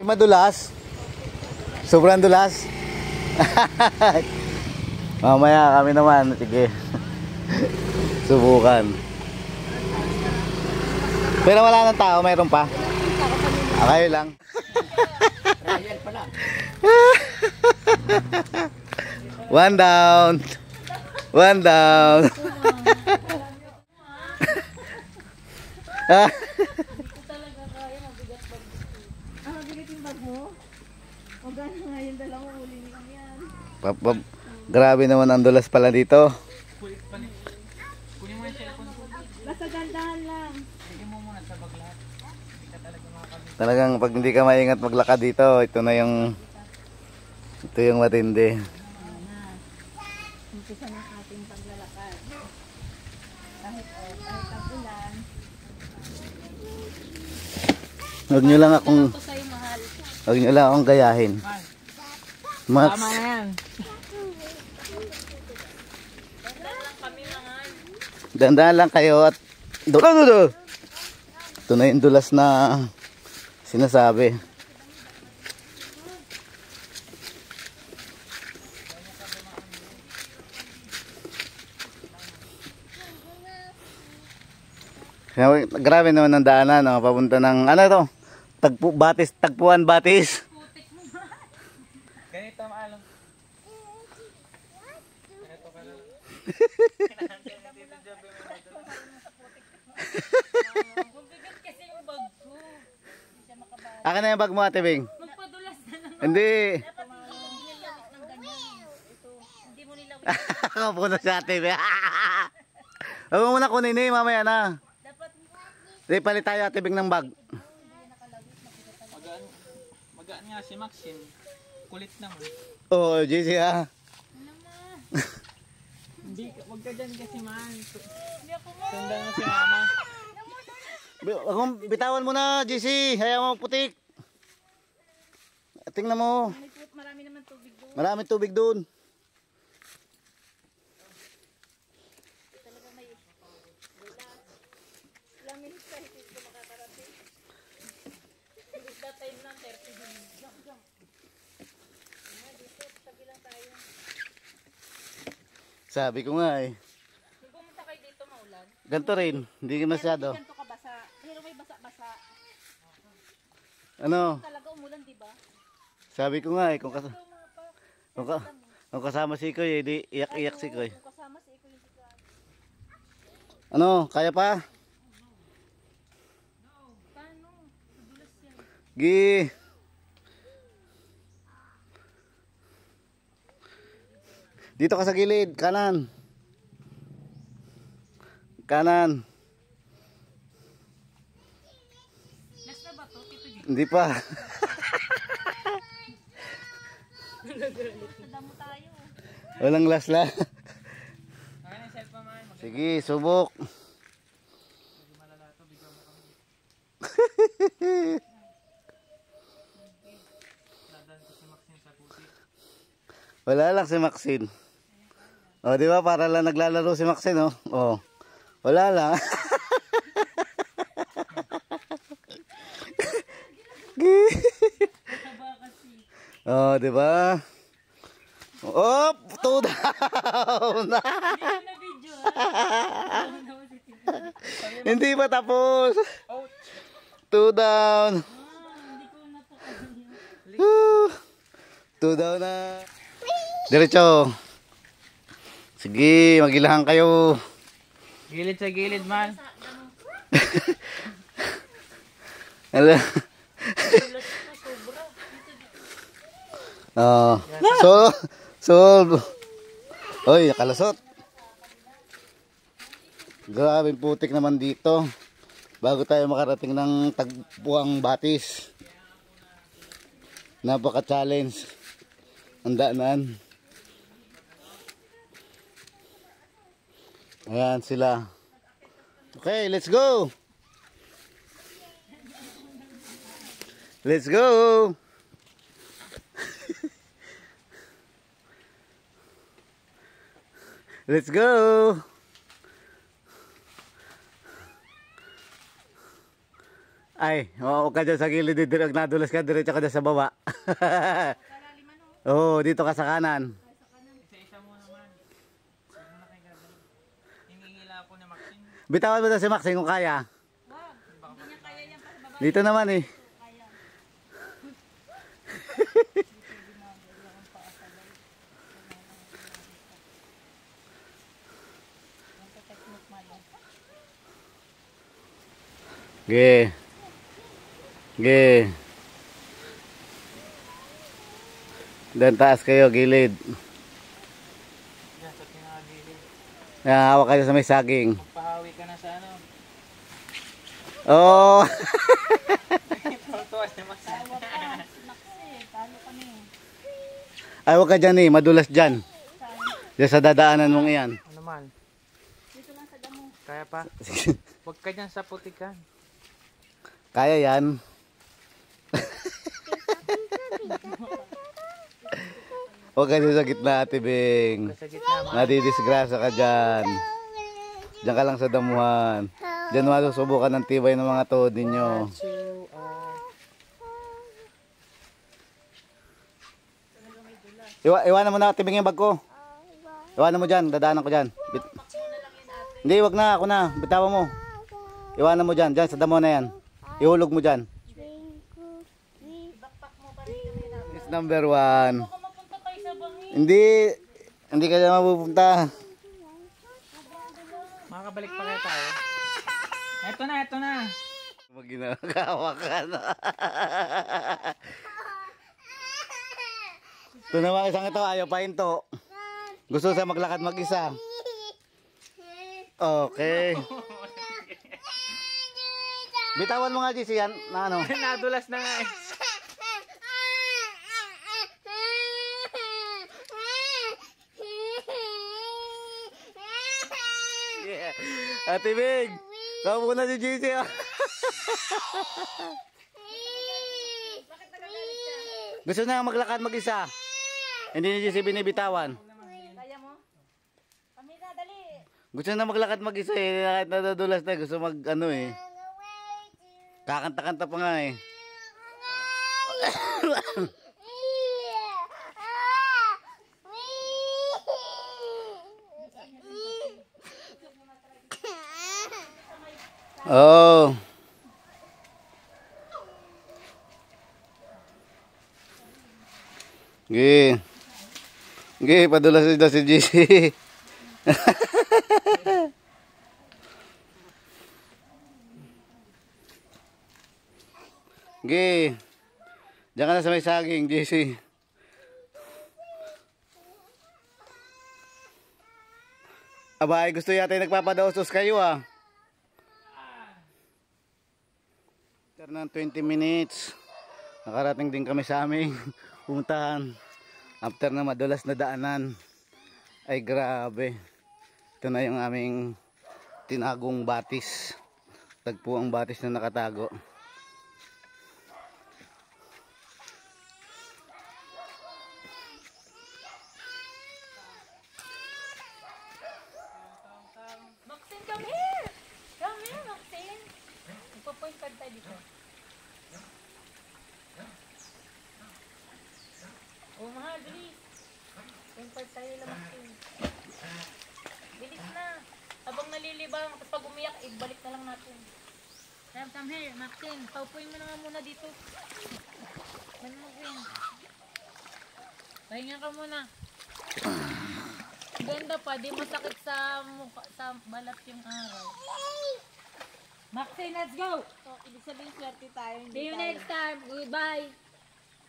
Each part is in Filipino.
Madulas. Sobrang dulas. Mamaya kami naman. Sige. Subukan. Pero wala nang tao, mayroon pa. Kayo lang. One down. One down. Mabigat yung bag mo? O gano'n nga yung dalawang huli nilang yan. Grabe naman ang dulas pala dito. Basta gandahan lang. Talagang pag hindi ka maingat maglakad dito, ito yung matindi. Umpisa ng ating paglalakad. Kahit ang ulan. Huwag nyo lang akong Ito sa'yo mahal. Huwag nyo lang akong gayahin. Max. Tama na yan. Dandahan lang kayo at ito na yung dulas na sinasabi. Grabe naman ang daanan, no? Papunta ng ano to? Tagpuan Batis. Ganito maalam. Ganito ka lang. Mabigat kasi yung bag ko. Hindi siya makabalik. Akin na yung bag mo, Ate Bing. Magpadulas na lang. Hindi. Dapat hindi mo nilalawit ng ganyan. Ito. Hindi mo nilawit. Ako po na si Ate Bing. Huwag mo muna kunin eh, mamaya na. Dapat Di palit tayo, Ate Bing, ng bag. Magaan nga si Maxine. Kulit naman. Oo, JC ha. Hindi, wag ka dyan kasi man. hindi ako mo. Tanda na si mama. Bitawan mo na, JC. Hayaan mo putik. Tingnan mo. Marami naman tubig doon. Maraming tubig doon. Talaga may bulas. Ilang minutes kahit hindi ko makakarating. It's that time lang, 30 minutes. Jump. Dito, tabi lang tayo. Sabi ko nga eh. Kung pumunta kayo dito maulan. Ganito rin. Hindi masyado. Pero ganito ka basa. Pero may basa-basa. Ano? Talaga umulan, di ba? Sabi ko nga eh. Kung kasama si Koy, di iyak-iyak si Koy. Kung kasama si Iko yung sikat. Ano? Kaya pa? Paano? Madulas yan. Gi. Dito ka sa gilid. Kanan. Kanan. Last na ba to? Hindi pa. Nadamo tayo. Walang last la. Ayan ang cellphone man. Sige, subok. Medyo malala ito. Bigyan mo kami. Dadan ko si Maxine sa putik. Wala lang si Maxine. O, di ba? Para lang naglalaro si Maxine, oh. O. Wala lang. Oh, di ba? Oh, two down. Hindi pa tapos. Two down. Two down na. Diretso. Sige, magilahan kayo. Gilid sa gilid man. Hello. So, oy, nakalasot. Grabing putik naman dito. Bago tayo makarating ng Tagpuang Batis. Napaka-challenge ang daanan. Ayan sila. Okay, let's go. Let's go. Let's go. Ay, huwag ka dyan sa gilid, nadulas ka, diretso ka dyan sa baba. Kalaliman o. Oo, dito ka sa kanan. Isa-isa mo naman. Huwag mo na kayo gagawin. Hinihila ako ni Maxine. Bitawan mo na si Maxine kung kaya. Wag. Hindi niya kaya yan para babae. Dito naman eh. Kaya. Ge. Ge. Dan taas kayo, gilid. Yan, sa pinakagilid. Hawak kayo sa may saging. Magpahawi ka na sa ano. Oh! Tuwa si Maxine. Naksi, talo kami. Ay, huwag ka dyan eh, madulas dyan. Diyan sa dadaanan mong iyan. Ano man? Dito lang sa damo. Kaya pa? Huwag ka dyan sa putikan. Kaya yan. Huwag ka dyan sa gitna, Ate Bing. Sa gitna. Nadidisgrasya ka dyan. Diyan ka lang sa damuhan. Diyan masusubukan ng tibay ng mga tuhod ninyo. Iwanan mo na, Ate Bing, yung bag ko. Iwanan mo dyan, dadaanan ko dyan. Hindi, wag na, ako na. Bitawan mo. Iwanan mo dyan, dyan sa damo na yan. Ihulog mo dyan. It's number 1. Baka mapunta tayo sa bangin. Hindi ka dyan mapupunta. Makakabalik pa kaya tayo. Eto na, eto na. Maginagawa ka na. Ito naman isang ito, ayaw pa hinto. Gusto siya maglakad mag-isa. Okay. Bitawan mo nga, GC, yan, na ano. Nadulas na nga eh. Yeah. Ate Big, kau muna si GC. Oh. Gusto na maglakad mag-isa. Hindi ni GC binibitawan. Kaya mo? Kami na, dali. Gusto na maglakad mag-isa eh. Kahit nadadulas na, gusto mag ano eh. Kakanta-kanta pa nga eh. Oh. Ge. Ge, padulas na si GC. Ge. Diyan ka na sa may saging, GC. Aba, ay gusto yata yung nagpapadaosos kayo ah. After ng 20 minutes, nakarating din kami sa aming puntahan. After na madulas na daanan, ay grabe. Ito na yung aming tinagong batis. Tagpo ang batis na nakatago. Maxine, come here! Come here, Maxine! Magpo-point card tayo dito. Oh, mahal, bilis. Point card tayo lang, Maxine. Bilis na. Habang nalilibang, tapos pag umiyak, ibalik na lang natin. Come here, Maxine. Paupuin mo na nga muna dito. Maxine. Pahinga ka muna. Ganda pa, di masakit sa mukha, sa balat yung araw. Maxine, let's go! So, ibig sabihin swerte tayo. See you next time. Goodbye.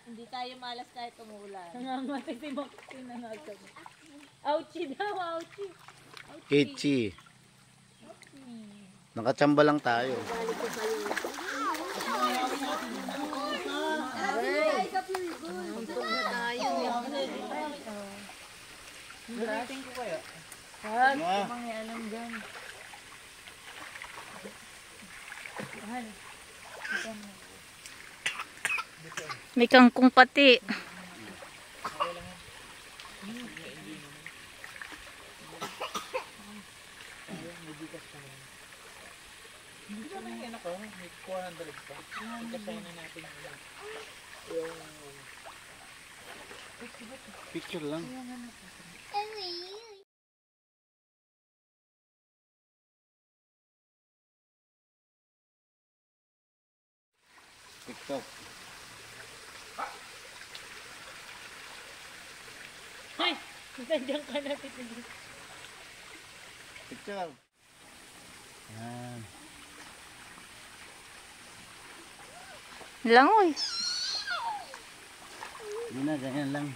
Hindi tayo malas kahit umulan. Nangangatay si Maxine na nagsabi. Ouchie daw, ouchie. Itchy. Nakachamba lang tayo. Rating ko kaya. Wag, mangialam dyan. Mahal. May kangkong pati. Hindi ba may ano ko? May 400 pa. Ikasay na natin yun. Yung... Picture lang. TikTok. Ay! Nandiyan ka na, Tito Luis. Picture. Yan. Langoy. Hindi na, ganyan lang.